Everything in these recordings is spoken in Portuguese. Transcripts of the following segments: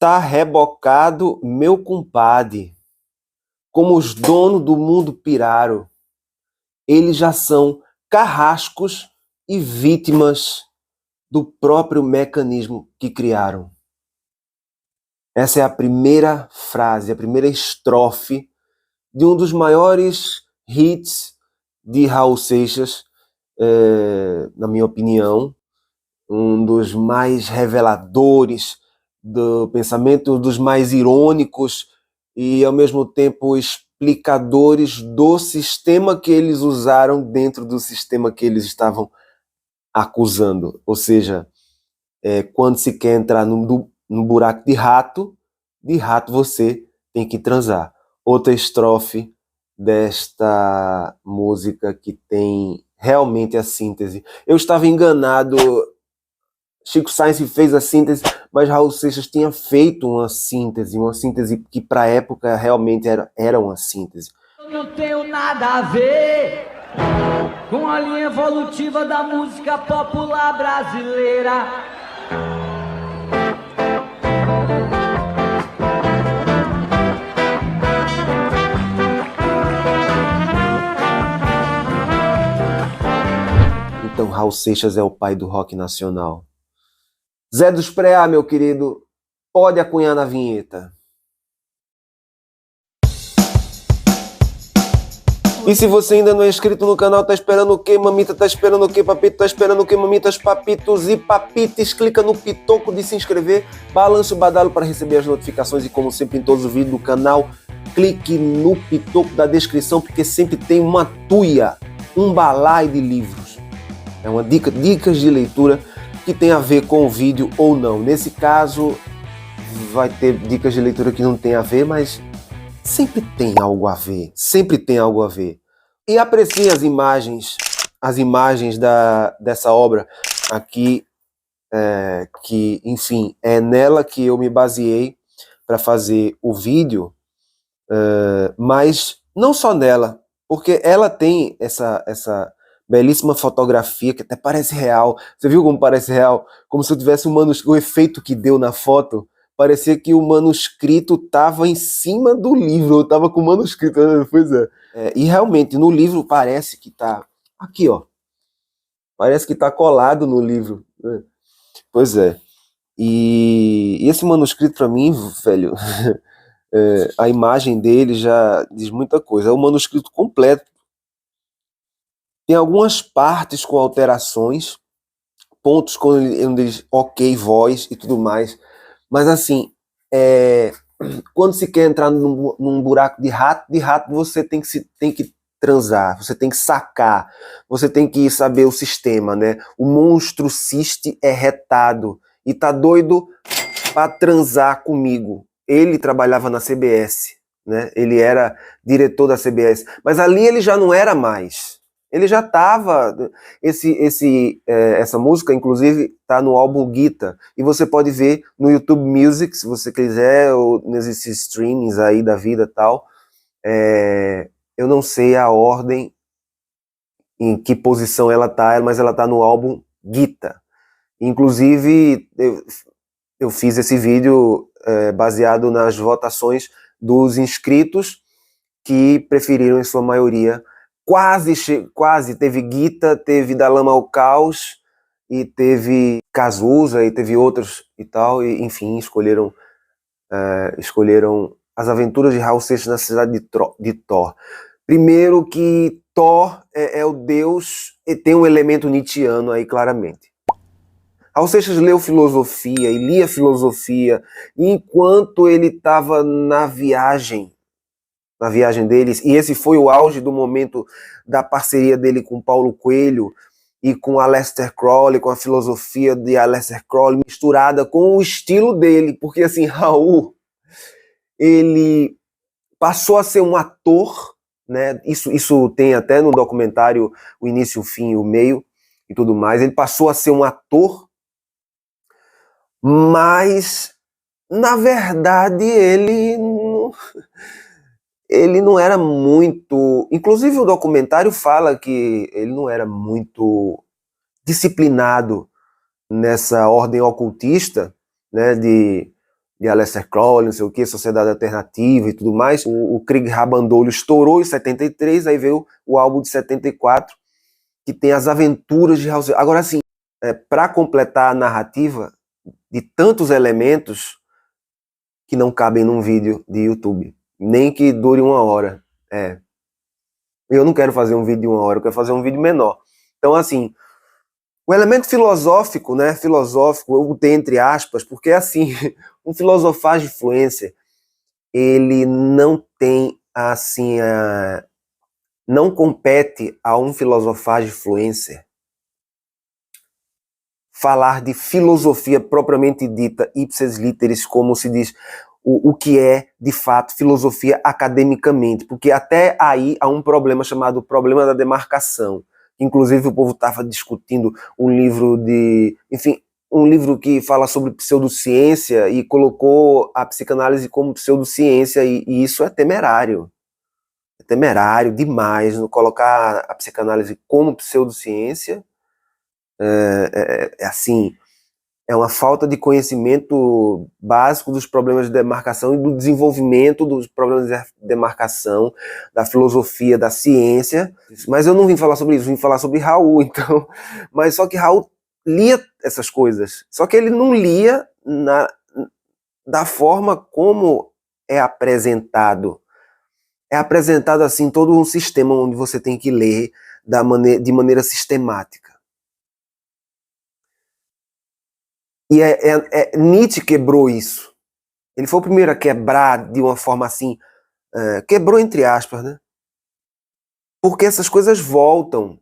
tá rebocado, meu compadre. Como os donos do mundo piraram, eles já são carrascos e vítimas do próprio mecanismo que criaram. Essa é a primeira frase, a primeira estrofe de um dos maiores hits de Raul Seixas, na minha opinião, um dos mais reveladores do pensamento, dos mais irônicos e, ao mesmo tempo, explicadores do sistema que eles usaram dentro do sistema que eles estavam acusando. Ou seja, quando se quer entrar num buraco de rato você tem que transar. Outra estrofe desta música que tem realmente a síntese. Eu estava enganado, Chico Science fez a síntese, mas Raul Seixas tinha feito uma síntese que para a época realmente era uma síntese. Eu não tenho nada a ver com a linha evolutiva da música popular brasileira. Então Raul Seixas é o pai do rock nacional. Zé dos Preá, meu querido, pode acunhar na vinheta. E se você ainda não é inscrito no canal, tá esperando o quê? Mamita, tá esperando o quê? Papito, tá esperando o quê? Mamitas, papitos e papites. Clica no pitoco de se inscrever, balance o badalo para receber as notificações e, como sempre, em todos os vídeos do canal, clique no pitoco da descrição, porque sempre tem uma tuia, um balaio de livros. É uma dicas de leitura que tem a ver com o vídeo ou não. Nesse caso, vai ter dicas de leitura que não tem a ver, mas sempre tem algo a ver, E apreciem as imagens dessa obra aqui, que, enfim, é nela que eu me baseei para fazer o vídeo, mas não só nela, porque ela tem essa belíssima fotografia que até parece real. Você viu como parece real? Como se eu tivesse o efeito que deu na foto. Parecia que o manuscrito estava em cima do livro. Eu estava com o manuscrito. Pois é. E realmente, no livro parece que está... Aqui, ó. Parece que está colado no livro. Pois é. E esse manuscrito, para mim, velho... a imagem dele já diz muita coisa. É um manuscrito completo. Tem algumas partes com alterações, pontos onde diz ok, voz e tudo mais. Mas assim, quando se quer entrar num buraco de rato você tem que transar, você tem que sacar, você tem que saber o sistema, né? O monstro ciste é retado e tá doido para transar comigo. Ele trabalhava na CBS, né? Ele era diretor da CBS, mas ali ele já não era mais. Ele já estava... Essa música, inclusive, está no álbum Guita. E você pode ver no YouTube Music, se você quiser, ou nesses streamings aí da vida e tal. Eu não sei a ordem, em que posição ela está, mas ela está no álbum Guita. Inclusive, eu fiz esse vídeo baseado nas votações dos inscritos, que preferiram, em sua maioria, quase teve Guita, teve Da Lama ao Caos, e teve Cazuza, e teve outros e tal, e enfim, escolheram As Aventuras de Raul Seixas na cidade de Thor. Primeiro que Thor é o deus, e tem um elemento nietzschiano aí claramente. Raul Seixas leu filosofia e lia filosofia, e enquanto ele estava na viagem deles, e esse foi o auge do momento da parceria dele com Paulo Coelho e com Aleister Crowley, com a filosofia de Aleister Crowley misturada com o estilo dele, porque assim, Raul, ele passou a ser um ator, né? Isso tem até no documentário o início, o fim e o meio e tudo mais. Ele passou a ser um ator, mas na verdade ele não era muito... Inclusive o documentário fala que ele não era muito disciplinado nessa ordem ocultista, né, de de Aleister Crowley, não sei o que, Sociedade Alternativa e tudo mais. O Craig Rabandolho estourou em 73, aí veio o álbum de 74, que tem as aventuras de Raul Seixas. Agora, assim, para completar a narrativa de tantos elementos que não cabem num vídeo de YouTube, nem que dure 1 hora. Eu não quero fazer um vídeo de 1 hora, eu quero fazer um vídeo menor. Então, assim, o elemento filosófico, né, filosófico, eu botei entre aspas, porque, assim, um filosofage influencer, ele não tem, assim, não compete a um filosofage influencer falar de filosofia propriamente dita, ipsis literis, como se diz, o que é, de fato, filosofia academicamente, porque até aí há um problema chamado problema da demarcação. Inclusive o povo estava discutindo um livro um livro que fala sobre pseudociência e colocou a psicanálise como pseudociência, e isso é temerário. É temerário demais colocar a psicanálise como pseudociência. Assim, é uma falta de conhecimento básico dos problemas de demarcação e do desenvolvimento dos problemas de demarcação, da filosofia, da ciência. Mas eu não vim falar sobre isso, vim falar sobre Raul, então. Mas só que Raul lia essas coisas. Só que ele não lia da forma como é apresentado. É apresentado assim todo um sistema onde você tem que ler de maneira sistemática. E Nietzsche quebrou isso. Ele foi o primeiro a quebrar de uma forma assim, quebrou entre aspas, né? Porque essas coisas voltam.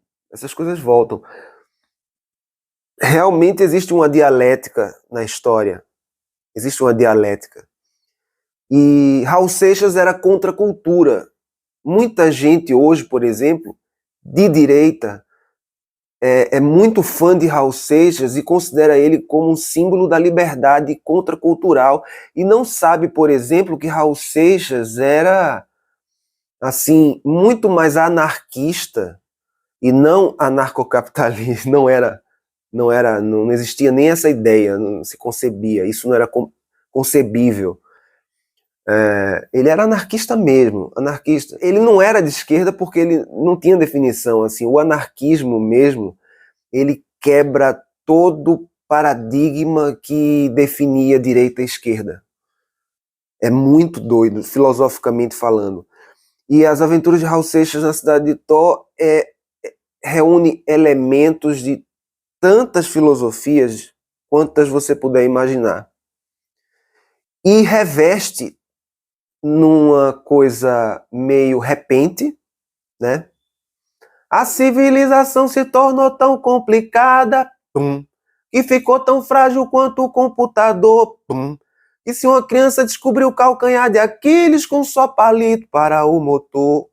Realmente existe uma dialética na história. Existe uma dialética. E Raul Seixas era contra a cultura. Muita gente hoje, por exemplo, de direita, é muito fã de Raul Seixas e considera ele como um símbolo da liberdade contracultural e não sabe, por exemplo, que Raul Seixas era assim muito mais anarquista e não anarcocapitalista. Não existia nem essa ideia, não se concebia, isso não era concebível. Ele era anarquista mesmo, anarquista. Ele não era de esquerda porque ele não tinha definição. Assim, o anarquismo mesmo, ele quebra todo paradigma que definia direita e esquerda. É muito doido, filosoficamente falando. E As Aventuras de Raul Seixas na Cidade de Tó reúne elementos de tantas filosofias quantas você puder imaginar. E reveste numa coisa meio repente, né? A civilização se tornou tão complicada, que ficou tão frágil quanto o computador, e se uma criança descobriu o calcanhar de Aquiles com só palito para o motor.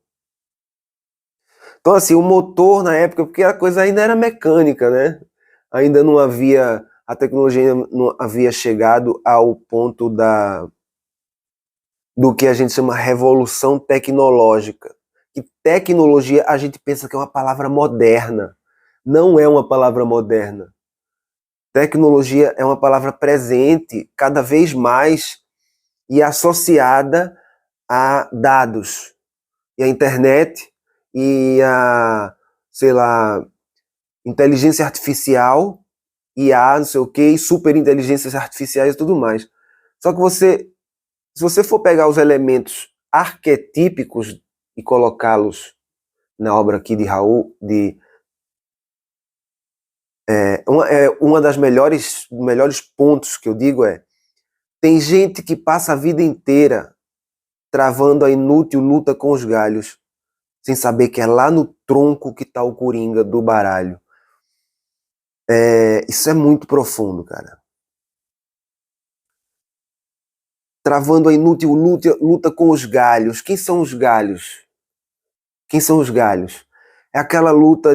Então, assim, o motor na época, porque a coisa ainda era mecânica, né? Ainda não havia, a tecnologia não havia chegado ao ponto do que a gente chama revolução tecnológica. E tecnologia a gente pensa que é uma palavra moderna. Não é uma palavra moderna. Tecnologia é uma palavra presente cada vez mais e associada a dados. E a internet e a, sei lá, inteligência artificial e a não sei o que, superinteligências artificiais e tudo mais. Só que se você for pegar os elementos arquetípicos e colocá-los na obra aqui de Raul, uma das melhores pontos que eu digo tem gente que passa a vida inteira travando a inútil luta com os galhos, sem saber que é lá no tronco que está o coringa do baralho. Isso é muito profundo, cara. Travando a inútil luta com os galhos. Quem são os galhos? Quem são os galhos? É aquela luta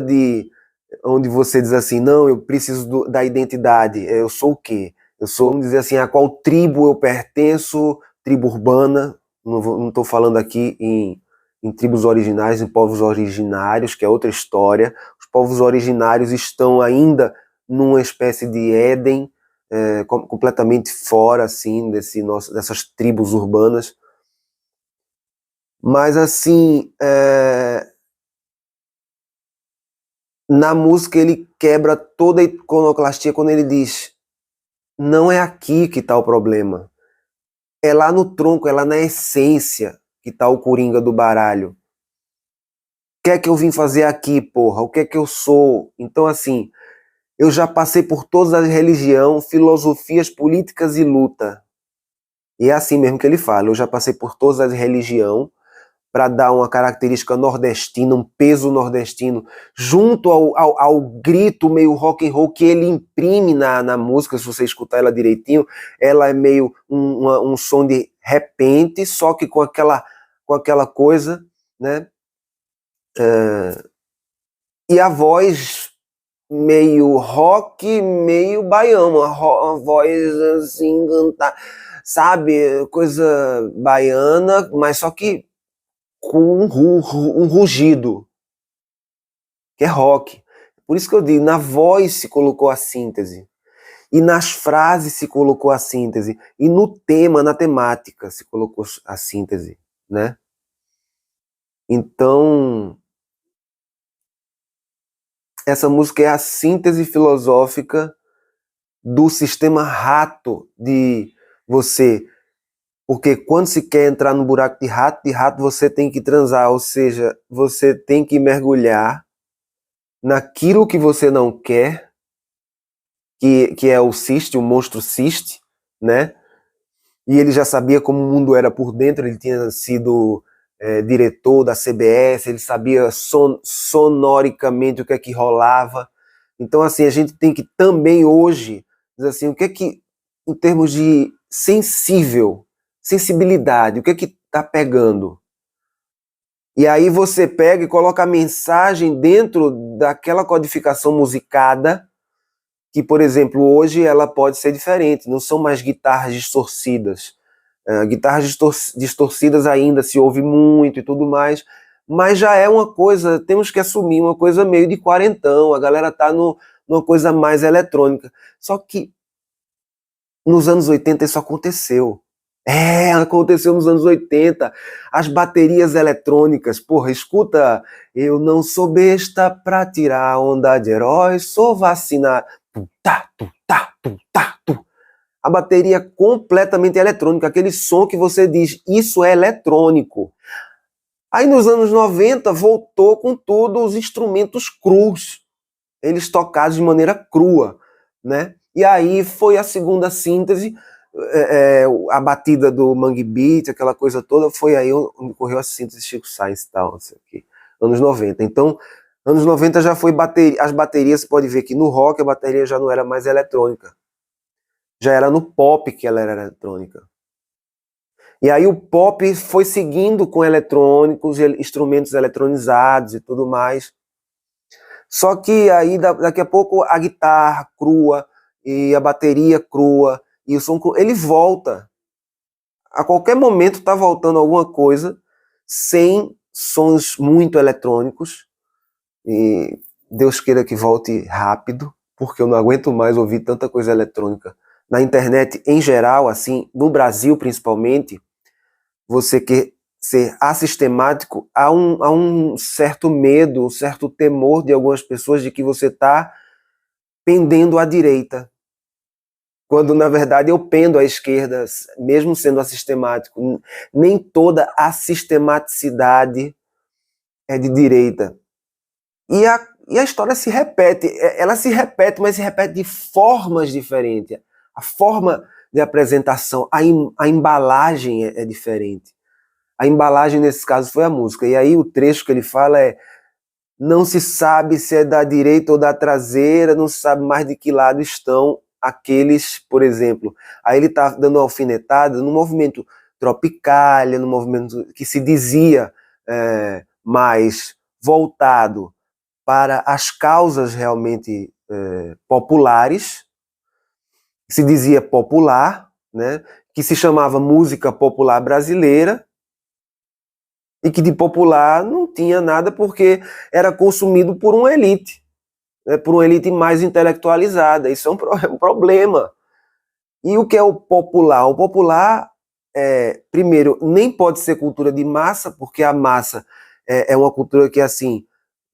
onde você diz assim, não, eu preciso da identidade, eu sou o quê? Eu sou, vamos dizer assim, a qual tribo eu pertenço, tribo urbana, não estou falando aqui em tribos originais, em povos originários, que é outra história. Os povos originários estão ainda numa espécie de Éden, completamente fora, assim, dessas tribos urbanas. Mas, assim, na música ele quebra toda a iconoclastia quando ele diz: não é aqui que está o problema. É lá no tronco, é lá na essência que está o coringa do baralho. O que é que eu vim fazer aqui, porra? O que é que eu sou? Então, assim, eu já passei por todas as religiões, filosofias, políticas e luta. E é assim mesmo que ele fala: eu já passei por todas as religiões, para dar uma característica nordestina, um peso nordestino, junto ao grito meio rock and roll que ele imprime na música. Se você escutar ela direitinho, ela é meio um som de repente, só que com aquela coisa, né? E a voz meio rock, meio baiano, uma voz assim, sabe? Coisa baiana, mas só que com um rugido, que é rock. Por isso que eu digo, na voz se colocou a síntese, e nas frases se colocou a síntese, e no tema, na temática se colocou a síntese, né? Então, essa música é a síntese filosófica do sistema rato de você. Porque quando se quer entrar no buraco de rato você tem que transar, ou seja, você tem que mergulhar naquilo que você não quer, que é o Ciste, o monstro Ciste, né? E ele já sabia como o mundo era por dentro, ele tinha sido diretor da CBS, ele sabia sonoricamente o que é que rolava. Então, assim, a gente tem que também hoje dizer assim, o que é que, em termos de sensibilidade, o que é que tá pegando? E aí você pega e coloca a mensagem dentro daquela codificação musicada, que, por exemplo, hoje ela pode ser diferente, não são mais guitarras distorcidas. Guitarras distorcidas ainda se ouve muito e tudo mais, mas já é uma coisa, temos que assumir, uma coisa meio de quarentão, a galera tá numa coisa mais eletrônica. Só que nos anos 80 isso aconteceu. Aconteceu nos anos 80. As baterias eletrônicas, porra, escuta, eu não sou besta pra tirar onda de herói, sou vacinado. Tu, tá, tu, tá, tu, tá, tu. A bateria completamente eletrônica, aquele som que você diz, isso é eletrônico. Aí nos anos 90 voltou com tudo os instrumentos crus, eles tocados de maneira crua, né? E aí foi a segunda síntese, a batida do Mangue Beat, aquela coisa toda, foi aí onde ocorreu a síntese Chico Sainz e tal, não sei o quê, anos 90. Então, anos 90 já foi bateria, as baterias, você pode ver que no rock a bateria já não era mais eletrônica, já era no pop que ela era eletrônica. E aí o pop foi seguindo com eletrônicos, instrumentos eletronizados e tudo mais. Só que aí daqui a pouco a guitarra crua e a bateria crua e o som cru, ele volta. A qualquer momento está voltando alguma coisa sem sons muito eletrônicos. E Deus queira que volte rápido, porque eu não aguento mais ouvir tanta coisa eletrônica. Na internet, em geral, assim, no Brasil principalmente, você quer ser assistemático, há um certo medo, um certo temor de algumas pessoas de que você está pendendo à direita. Quando, na verdade, eu pendo à esquerda, mesmo sendo assistemático. Nem toda a sistematicidade é de direita. E a história se repete. Ela se repete, mas se repete de formas diferentes. A forma de apresentação, a embalagem é diferente. A embalagem, nesse caso, foi a música. E aí o trecho que ele fala é: não se sabe se é da direita ou da traseira, não se sabe mais de que lado estão aqueles, por exemplo. Aí ele está dando uma alfinetada no movimento Tropicália, no movimento que se dizia mais voltado para as causas realmente populares, se dizia popular, né, que se chamava música popular brasileira, e que de popular não tinha nada porque era consumido por uma elite, né, por uma elite mais intelectualizada. Isso é um problema. E o que é o popular? O popular, primeiro, nem pode ser cultura de massa, porque a massa é uma cultura que, assim,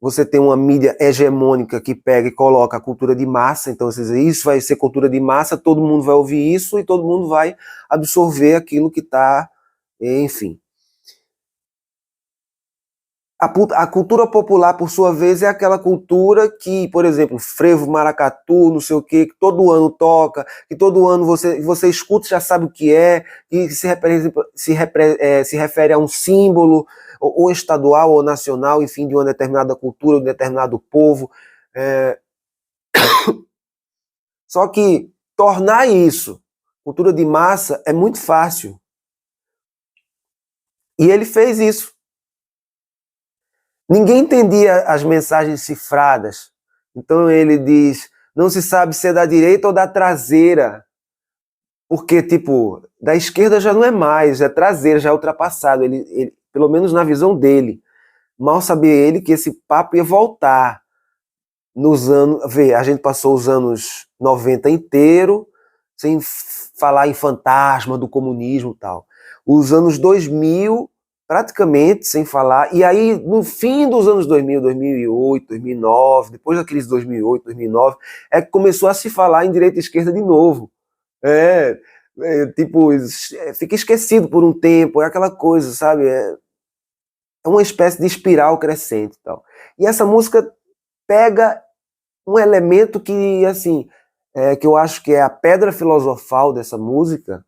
você tem uma mídia hegemônica que pega e coloca a cultura de massa, então isso vai ser cultura de massa, todo mundo vai ouvir isso e todo mundo vai absorver aquilo que está, enfim. A cultura popular, por sua vez, é aquela cultura que, por exemplo, frevo, maracatu, não sei o quê, que todo ano toca, que todo ano você escuta e já sabe o que é, que se refere a um símbolo, ou estadual ou nacional, enfim, de uma determinada cultura, de um determinado povo. Só que tornar isso cultura de massa é muito fácil. E ele fez isso. Ninguém entendia as mensagens cifradas. Então ele diz, não se sabe se é da direita ou da traseira. Porque, tipo, da esquerda já não é mais, é traseira, já é ultrapassado. Ele, pelo menos na visão dele. Mal sabia ele que esse papo ia voltar. Nos anos. Vê, a gente passou os anos 90 inteiro, sem falar em fantasma do comunismo e tal. Os anos 2000 praticamente sem falar, e aí no fim dos anos 2000, 2008, 2009, depois da crise de 2008, 2009, é que começou a se falar em direita e esquerda de novo. Tipo, fica esquecido por um tempo, é aquela coisa, sabe? É uma espécie de espiral crescente e tal. E essa música pega um elemento que, assim, que eu acho que é a pedra filosofal dessa música,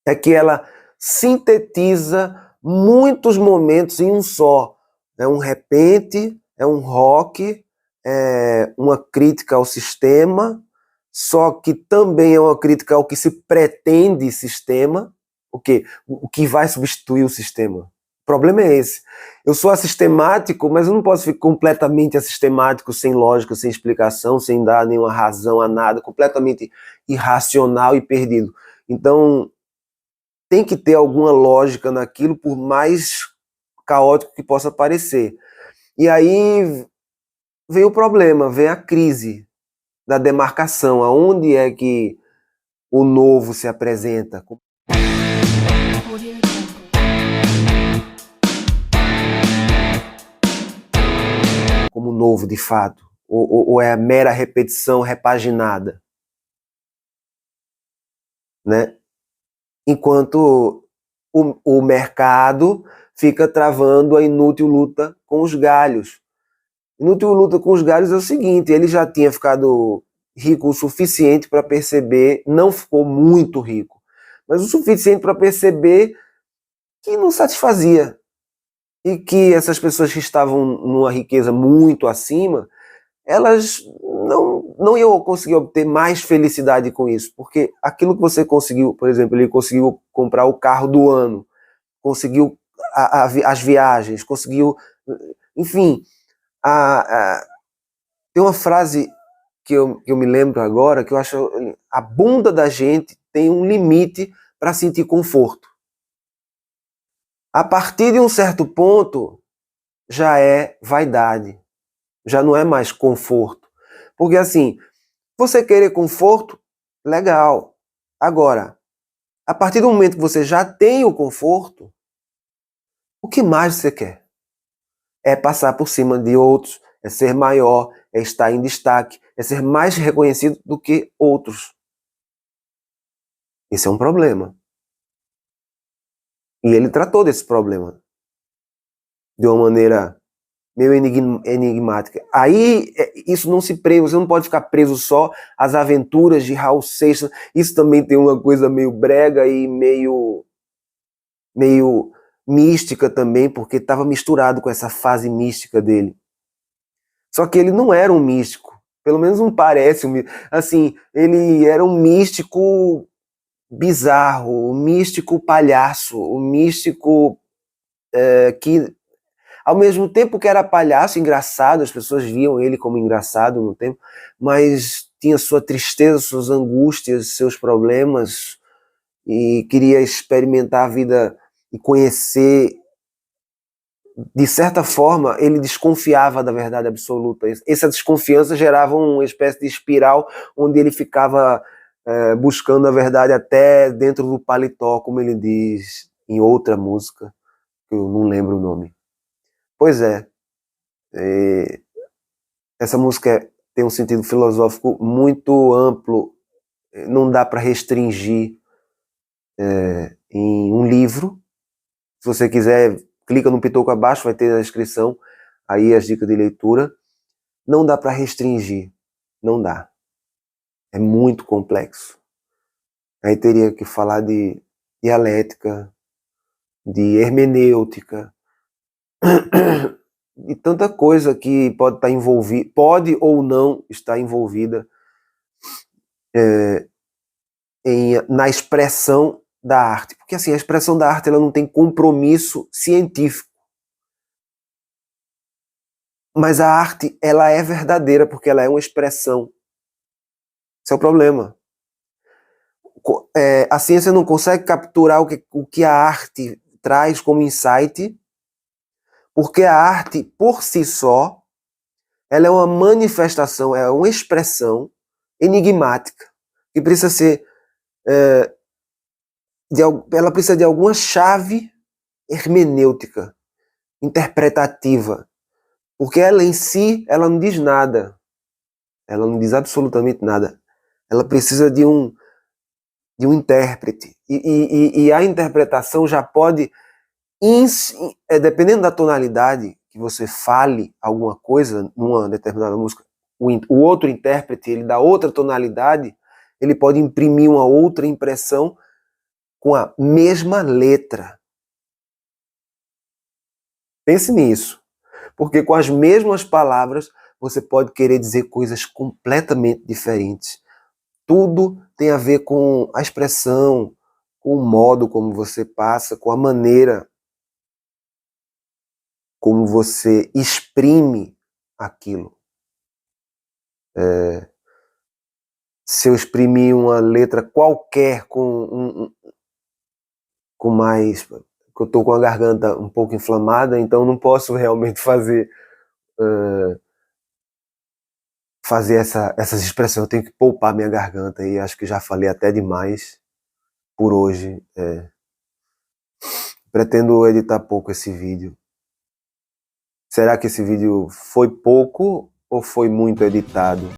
é que ela sintetiza muitos momentos em um só. É um repente, é um rock, é uma crítica ao sistema, só que também é uma crítica ao que se pretende sistema, o que vai substituir o sistema. O problema é esse. Eu sou assistemático, mas eu não posso ficar completamente assistemático, sem lógica, sem explicação, sem dar nenhuma razão a nada, completamente irracional e perdido. Então, tem que ter alguma lógica naquilo, por mais caótico que possa parecer. E aí vem o problema, vem a crise da demarcação, aonde é que o novo se apresenta. Como novo de fato, ou é a mera repetição repaginada, né? Enquanto o mercado fica travando a inútil luta com os galhos. Inútil luta com os galhos é o seguinte, ele já tinha ficado rico o suficiente para perceber, não ficou muito rico, mas o suficiente para perceber que não satisfazia. E que essas pessoas que estavam numa riqueza muito acima, elas não iam conseguir obter mais felicidade com isso, porque aquilo que você conseguiu, por exemplo, ele conseguiu comprar o carro do ano, conseguiu as viagens, conseguiu, enfim, tem uma frase que eu me lembro agora, que eu acho, a bunda da gente tem um limite para sentir conforto. A partir de um certo ponto, já é vaidade, já não é mais conforto. Porque assim, você querer conforto, legal. Agora, a partir do momento que você já tem o conforto, o que mais você quer? É passar por cima de outros, é ser maior, é estar em destaque, é ser mais reconhecido do que outros. Esse é um problema. E ele tratou desse problema de uma maneira meio enigmática. Aí, isso não se prende, você não pode ficar preso só às aventuras de Raul Seixas. Isso também tem uma coisa meio brega e meio mística também, porque estava misturado com essa fase mística dele. Só que ele não era um místico, pelo menos não parece. Assim, ele era um místico bizarro, um místico palhaço, um místico que, ao mesmo tempo que era palhaço, engraçado, as pessoas viam ele como engraçado no tempo, mas tinha sua tristeza, suas angústias, seus problemas, e queria experimentar a vida e conhecer. De certa forma, ele desconfiava da verdade absoluta. Essa desconfiança gerava uma espécie de espiral onde ele ficava buscando a verdade até dentro do paletó, como ele diz em outra música, que eu não lembro o nome. Pois é, essa música tem um sentido filosófico muito amplo, não dá para restringir em um livro. Se você quiser, clica no pitoco abaixo, vai ter na descrição aí as dicas de leitura. Não dá para restringir, não dá. É muito complexo. Aí teria que falar de dialética, de hermenêutica, de tanta coisa que pode estar envolvida, pode ou não estar envolvida na expressão da arte. Porque assim, a expressão da arte ela não tem compromisso científico. Mas a arte, ela é verdadeira porque ela é uma expressão. Esse é o problema. A ciência não consegue capturar o que a arte traz como insight, porque a arte, por si só, ela é uma manifestação, é uma expressão enigmática, que precisa ser... ela precisa de alguma chave hermenêutica, interpretativa, porque ela em si, ela não diz nada. Ela não diz absolutamente nada. Ela precisa de um intérprete. E a interpretação já pode, dependendo da tonalidade que você fale alguma coisa numa determinada música, o outro intérprete, ele dá outra tonalidade, ele pode imprimir uma outra impressão com a mesma letra. Pense nisso. Porque com as mesmas palavras, você pode querer dizer coisas completamente diferentes. Tudo tem a ver com a expressão, com o modo como você passa, com a maneira como você exprime aquilo. Se eu exprimir uma letra qualquer com mais... que eu estou com a garganta um pouco inflamada, então não posso realmente fazer essas expressões. Eu tenho que poupar minha garganta e acho que já falei até demais por hoje. Pretendo editar pouco esse vídeo. Será que esse vídeo foi pouco ou foi muito editado?